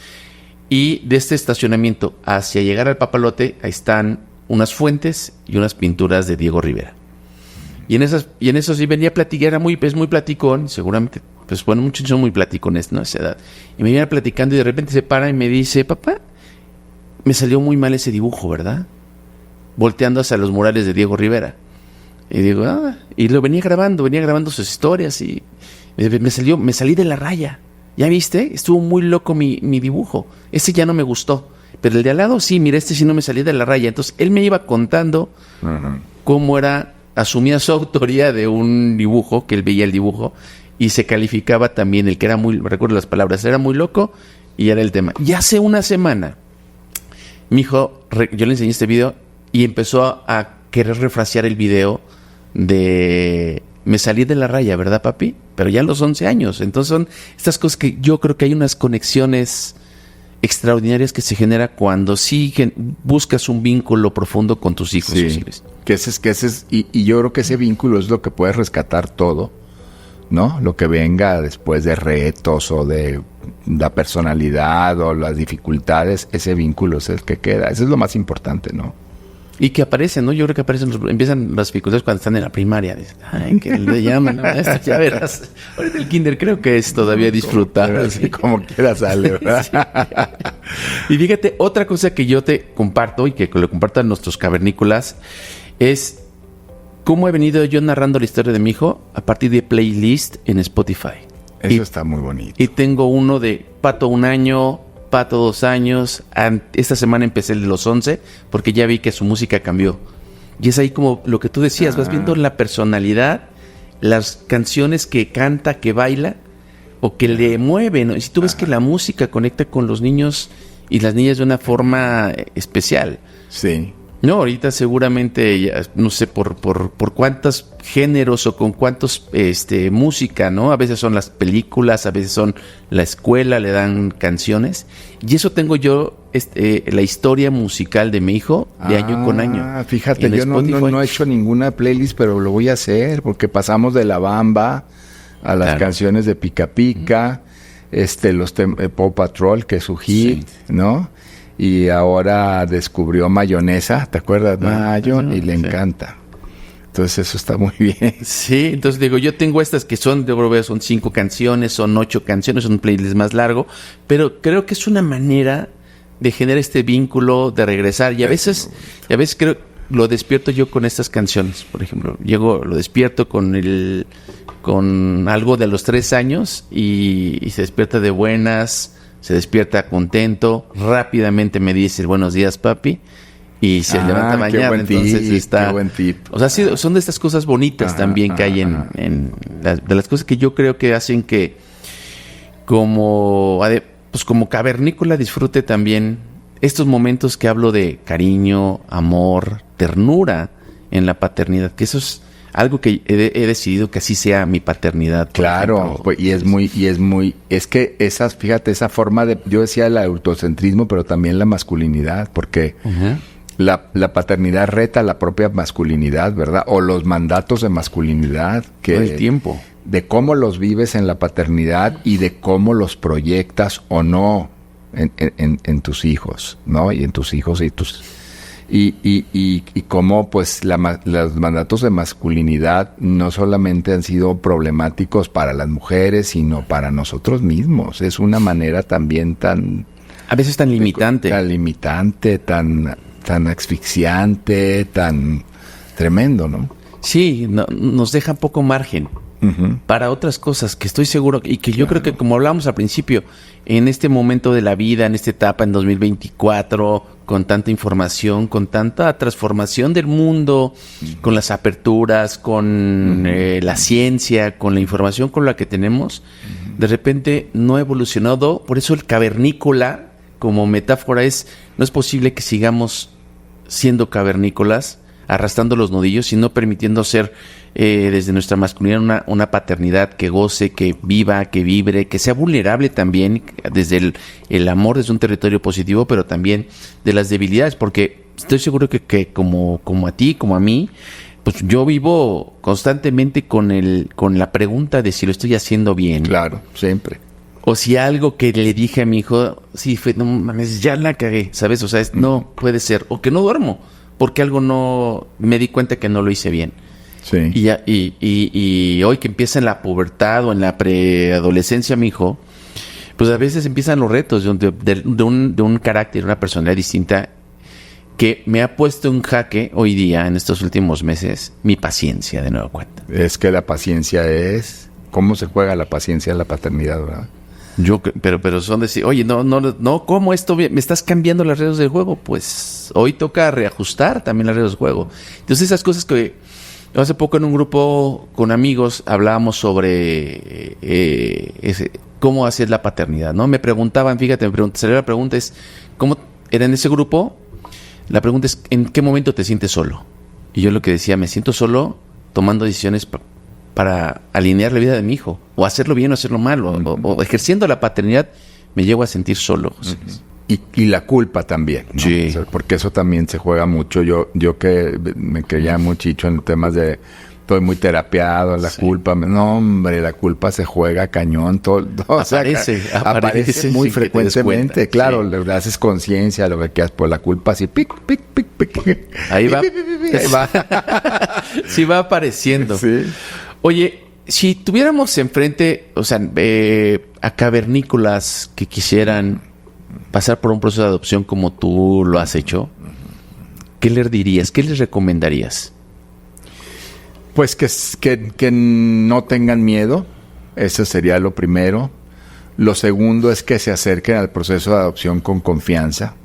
y de este estacionamiento hacia llegar al Papalote ahí están unas fuentes y unas pinturas de Diego Rivera. Y en eso sí venía a platicar, es muy platicón, seguramente. Pues bueno, muchos son muy platicones, ¿no? A esa edad. Y me viene platicando y de repente se para y me dice, papá, me salió muy mal ese dibujo, ¿verdad? Volteando hacia los murales de Diego Rivera. Y digo, y lo venía grabando sus historias y me salí de la raya. ¿Ya viste? Estuvo muy loco mi dibujo. Ese ya no me gustó. pero el de al lado sí, mira, este sí no me salía de la raya. Entonces él me iba contando cómo era, asumía su autoría de un dibujo, que él veía el dibujo, y se calificaba también el que era muy, recuerdo las palabras, era muy loco, y era el tema. Y hace una semana, mi hijo, yo le enseñé este video, y empezó a querer refrasear el video de me salí de la raya, ¿verdad, papi? Pero ya a los 11 años. Entonces son estas cosas que yo creo que hay unas conexiones extraordinarias que se genera cuando sí buscas un vínculo profundo con tus hijos. Sí, que ese es, y yo creo que ese vínculo es lo que puede rescatar todo, ¿no? Lo que venga después de retos o de la personalidad o las dificultades, ese vínculo es el que queda. Eso es lo más importante, ¿no? Y que aparecen, ¿no? Yo creo que empiezan las dificultades cuando están en la primaria. Dicen, ay, que le llaman, ¿no? Esto ya verás. Ahorita el kinder creo que es todavía disfrutar. Así como quiera sale, ¿verdad? Sí. Y fíjate, otra cosa que yo te comparto y que le comparto a nuestros cavernícolas es cómo he venido yo narrando la historia de mi hijo a partir de playlist en Spotify. Eso está muy bonito. Y tengo uno de Pato 1 año, Pato 2 años. Esta semana empecé el de los 11 porque ya vi que su música cambió. Y es ahí como lo que tú decías, vas viendo la personalidad, las canciones que canta, que baila o que le mueven, ¿no? Y si tú ves que la música conecta con los niños y las niñas de una forma especial. Sí. No, ahorita seguramente, ya, no sé por cuántos géneros o con cuántos música, ¿no? A veces son las películas, a veces son la escuela, le dan canciones. Y eso tengo yo, la historia musical de mi hijo de año con año. Fíjate, yo no he hecho ninguna playlist, pero lo voy a hacer porque pasamos de La Bamba a las canciones de Pica Pica, los Paw Patrol, que es su hit, ¿no? Y ahora descubrió Mayonesa, ¿te acuerdas? Y le encanta. Entonces eso está muy bien. Sí, entonces digo, yo tengo estas que son, yo creo que son 5 canciones, son 8 canciones, son un playlist más largo, pero creo que es una manera de generar este vínculo, de regresar. Y a veces creo, lo despierto yo con estas canciones. Por ejemplo, lo despierto con algo de los 3 años y se despierta de buenas. Se despierta contento, rápidamente me dice buenos días, papi, y se levanta mañana. Entonces está. Qué buen tip. O sea, sí, son de estas cosas bonitas también que hay de las cosas que yo creo que hacen que como cavernícola disfrute también estos momentos que hablo de cariño, amor, ternura en la paternidad, que eso es algo que he decidido que así sea mi paternidad. Claro, pues, es que fíjate, esa forma de, yo decía el autocentrismo, pero también la masculinidad, porque la paternidad reta la propia masculinidad, ¿verdad? O los mandatos de masculinidad que todo el tiempo. De cómo los vives en la paternidad y de cómo los proyectas o no en tus hijos, ¿no? Y en tus hijos y cómo pues los mandatos de masculinidad no solamente han sido problemáticos para las mujeres, sino para nosotros mismos. Es una manera también a veces tan limitante. Tan limitante, tan asfixiante, tan tremendo, ¿no? Sí, nos deja poco margen para otras cosas que estoy seguro y que yo creo que, como hablábamos al principio, en este momento de la vida, en esta etapa, en 2024, con tanta información, con tanta transformación del mundo, con las aperturas, con la ciencia, con la información con la que tenemos, de repente no ha evolucionado. Por eso el cavernícola, como metáfora, no es posible que sigamos siendo cavernícolas, arrastrando los nudillos, sino permitiendo ser desde nuestra masculinidad una paternidad que goce, que viva, que vibre, que sea vulnerable también, desde el amor, desde un territorio positivo, pero también de las debilidades, porque estoy seguro que como a ti, como a mí, pues yo vivo constantemente con la pregunta de si lo estoy haciendo bien. Claro, siempre. O si algo que le dije a mi hijo, sí, no mames, ya la cagué, ¿sabes? O sea, no puede ser. O que no duermo, porque algo no me di cuenta que no lo hice bien. Sí. Y hoy que empieza en la pubertad o en la preadolescencia mi hijo, pues a veces empiezan los retos de un carácter, una personalidad distinta, que me ha puesto en jaque hoy día, en estos últimos meses, mi paciencia, de nueva cuenta. Es que la paciencia es... ¿Cómo se juega la paciencia en la paternidad, verdad? Pero son decir, oye, no, ¿cómo esto? ¿Me estás cambiando las reglas del juego? Pues hoy toca reajustar también las reglas del juego. Entonces esas cosas que hace poco en un grupo con amigos hablábamos sobre cómo hacer la paternidad, ¿no? Me preguntaban, salió la pregunta es, ¿cómo era en ese grupo? La pregunta es, ¿en qué momento te sientes solo? Y yo lo que decía, me siento solo tomando decisiones para alinear la vida de mi hijo, o hacerlo bien o hacerlo mal, o ejerciendo la paternidad, me llego a sentir solo, José Luis. Y la culpa también, ¿no? Sí. O sea, porque eso también se juega mucho. Yo que me creía muchicho en temas de estoy muy terapiado, la culpa. No, hombre, la culpa se juega cañón. Todo, aparece muy frecuentemente. Claro, le haces conciencia a lo que haces por la culpa, así, pic. Ahí va. Sí va apareciendo. Sí. Oye, si tuviéramos enfrente, o sea, a cavernícolas que quisieran pasar por un proceso de adopción como tú lo has hecho, ¿qué les dirías? ¿Qué les recomendarías? Pues que no tengan miedo. Eso sería lo primero. Lo segundo es que se acerquen al proceso de adopción con confianza,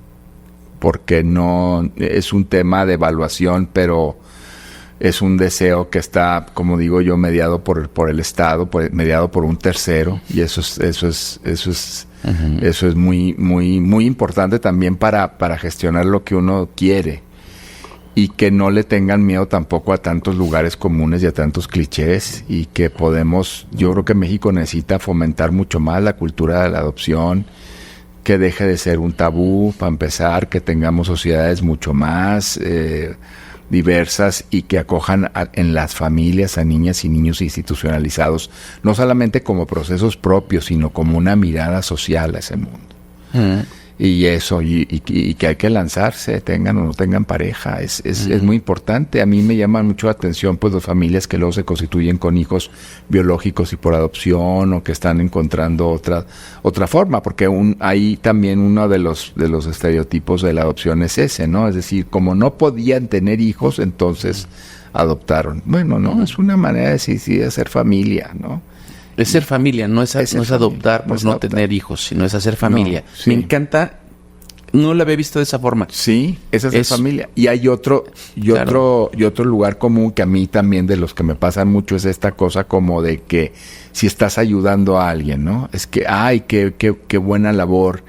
porque no es un tema de evaluación, pero es un deseo que está, como digo yo, mediado por el Estado, mediado por un tercero, y eso es muy, muy, muy importante también para gestionar lo que uno quiere, y que no le tengan miedo tampoco a tantos lugares comunes y a tantos clichés, y que yo creo que México necesita fomentar mucho más la cultura de la adopción, que deje de ser un tabú, para empezar, que tengamos sociedades mucho más diversas y que acojan en las familias a niñas y niños institucionalizados, no solamente como procesos propios, sino como una mirada social a ese mundo. Y eso, y que hay que lanzarse, tengan o no tengan pareja, es muy importante. A mí me llama mucho la atención pues las familias que luego se constituyen con hijos biológicos y por adopción, o que están encontrando otra forma, porque ahí también uno de los estereotipos de la adopción es ese, ¿no? Es decir, como no podían tener hijos, entonces adoptaron. Bueno, no, es una manera de ser familia, ¿no? Es ser familia, no es adoptar por no tener hijos, sino es hacer familia. No, sí. Me encanta, no la había visto de esa forma. Sí, es hacer familia. Y hay otro lugar común que a mí también, de los que me pasan mucho, es esta cosa como de que si estás ayudando a alguien, ¿no? Es que, ay, qué buena labor.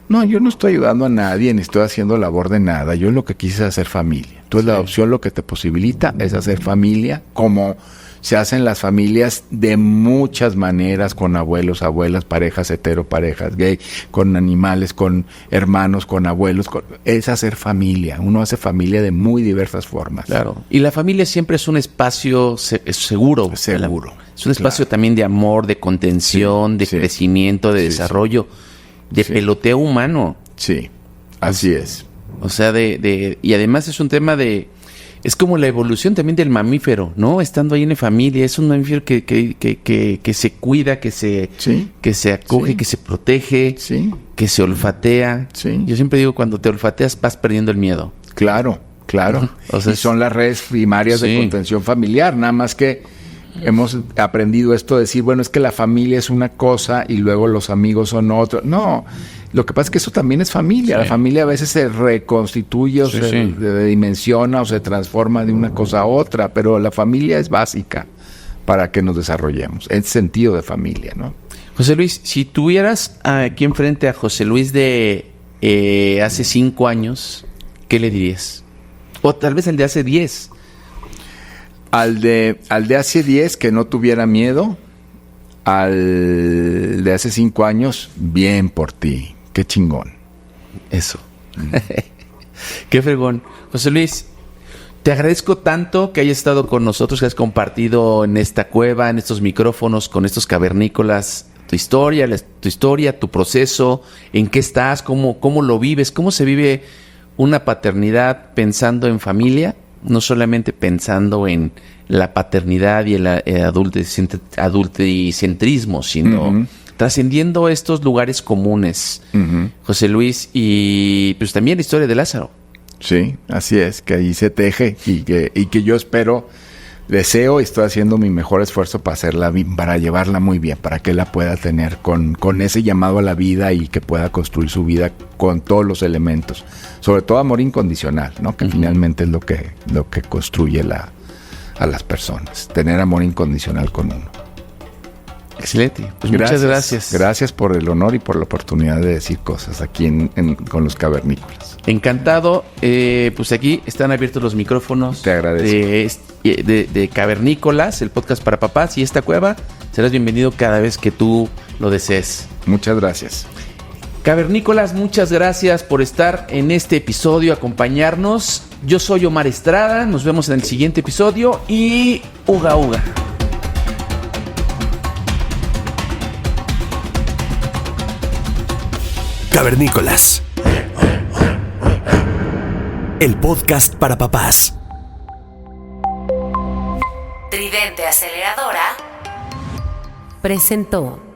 No, yo no estoy ayudando a nadie, ni estoy haciendo labor de nada. Yo lo que quise es hacer familia. Entonces la adopción lo que te posibilita es hacer familia, como se hacen las familias de muchas maneras, con abuelos, abuelas, parejas hetero, parejas gay, con animales, con hermanos, con abuelos. Es hacer familia. Uno hace familia de muy diversas formas. Claro. Y la familia siempre es un espacio seguro. Seguro. Es un espacio también de amor, de contención, de crecimiento, de desarrollo, de peloteo humano. Sí, así es. O sea, y además es un tema es como la evolución también del mamífero, ¿no? Estando ahí en familia, es un mamífero que se cuida, que se acoge, que se protege, que se olfatea. Sí. Yo siempre digo, cuando te olfateas vas perdiendo el miedo. Claro. O sea, y son las redes primarias de contención familiar, nada más que hemos aprendido esto de decir, bueno, es que la familia es una cosa y luego los amigos son otra. No, lo que pasa es que eso también es familia. La familia a veces se reconstituye o se dimensiona o se transforma de una cosa a otra, pero la familia es básica para que nos desarrollemos, en sentido de familia, ¿no? José Luis, si tuvieras aquí enfrente a José Luis de hace 5 años, ¿qué le dirías? O tal vez el de hace 10. Al de hace 10, que no tuviera miedo. Al de hace 5 años, bien por ti. Qué chingón. Eso. Qué fregón. José Luis, te agradezco tanto que hayas estado con nosotros, que has compartido en esta cueva, en estos micrófonos, con estos cavernícolas, tu historia, tu proceso, en qué estás, cómo lo vives, cómo se vive una paternidad pensando en familia, no solamente pensando en la paternidad y el adultocentrismo, sino trascendiendo estos lugares comunes, José Luis, y pues también la historia de Lázaro. Sí, así es, que ahí se teje y que yo espero deseo y estoy haciendo mi mejor esfuerzo para llevarla muy bien, para que la pueda tener con ese llamado a la vida y que pueda construir su vida con todos los elementos. Sobre todo amor incondicional, ¿no? Que finalmente es lo que construye a las personas. Tener amor incondicional con uno. Excelente. Pues muchas gracias. Gracias por el honor y por la oportunidad de decir cosas aquí con los cavernícolas. Encantado. Pues aquí están abiertos los micrófonos. Te agradezco. De Cavernícolas, el podcast para papás. Y esta cueva, serás bienvenido cada vez que tú lo desees. Muchas gracias. Cavernícolas, muchas gracias por estar en este episodio, acompañarnos. Yo soy Omar Estrada. Nos vemos en el siguiente episodio. Y uga uga. Cavernícolas, el podcast para papás. Tridente Aceleradora presentó.